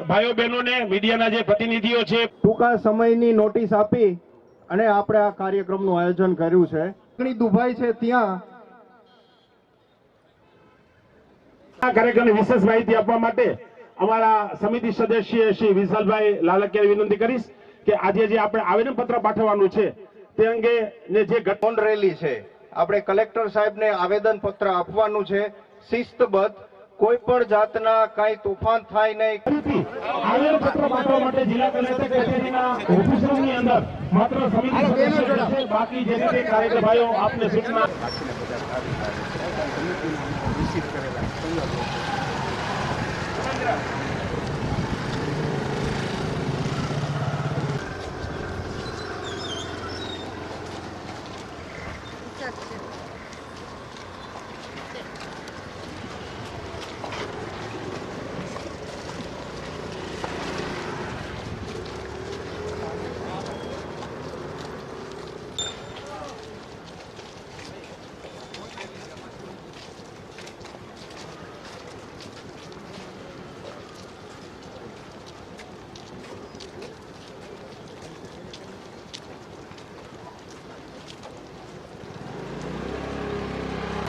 ભાઈઓ બહેનોને મીડિયાના જે પ્રતિનિધિઓ છે ટૂંકા સમયની નોટિસ આપી અને આપણે આ કાર્યક્રમનું આયોજન કર્યું છે. દુભાઈ છે ત્યાં આ કાર્યક્રમની વિશેષ માહિતી આપવા માટે અમારા સમિતિ સદસ્ય શ્રી વિશાલભાઈ લાલકિયાને વિનંતી કરીશ કે આજે જે આપણે આવેદનપત્ર પાઠવવાનું છે તે અંગે ને જે ઘટના રેલી છે આપણે કલેક્ટર સાહેબને આવેદન પત્ર આપવાનું છે. શિસ્તબદ્ધ કોઈ પણ જાતના કઈ તોફાન થાય નહીં. આવેદનપત્ર પાઠવવા માટે જિલ્લા કલેક્ટર કચેરીના ઓફિસની અંદર માત્ર સમિતિ સદસ્ય છે. બાકી જે રીતે કાર્યકર્તાઓ આપને સૂચના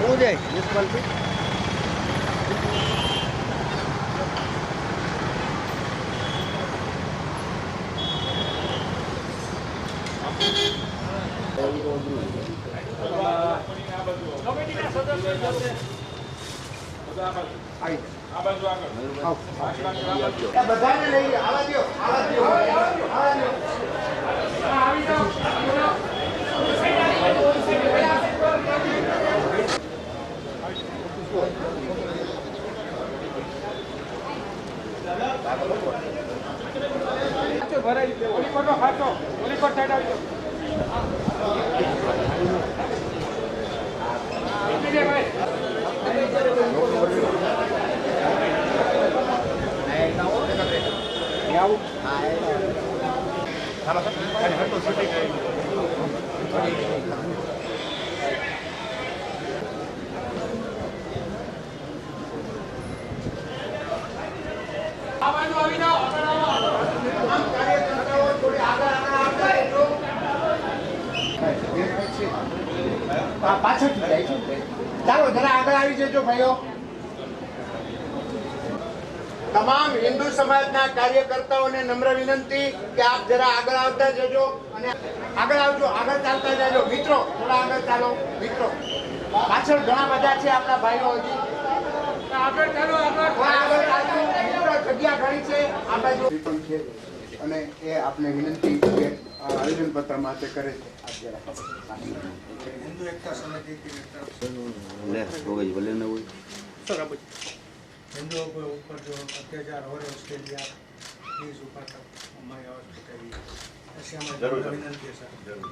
हो जाए म्यूनसिपल બધાને લઈ આવા દો પાછળથી જાય છે. ચાલો જરા આગળ આવી જજો ભાઈઓ. તમામ હિન્દુ સમાજના કાર્યકર્તાઓને નમ્ર વિનંતી કે આપ જરા આગળ આવતા જજો અને આગળ આવજો, આગળ ચાલતા જજો. મિત્રો થોડા આગળ ચાલો. મિત્રો પાછળ ઘણા બધા છે આપણા ભાઈઓ, હજી આગળ ચાલો, આગળ ચાલજો મિત્રો. જગ્યા ઘણી છે આ બાજુ છે અને એ આપને વિનંતી કે આયોજન પત્ર માટે કરે છે. આપ જરા હિન્દુ એકતા સમિતિ हिंदुओं के ऊपर जो अत्याचार हो रहे हैं उसके लिए आप प्लीज ऊपर तक हमारी आवाज़ पहुँचाइए. ऐसे हमारी विनंती है सर. जरूर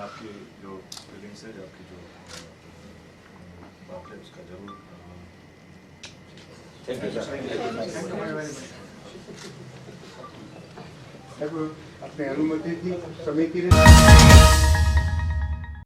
आपकी जो फीलिंग्स है, जो आपकी जो बात है उसका जरूर अपने अनुमति थी समिति ने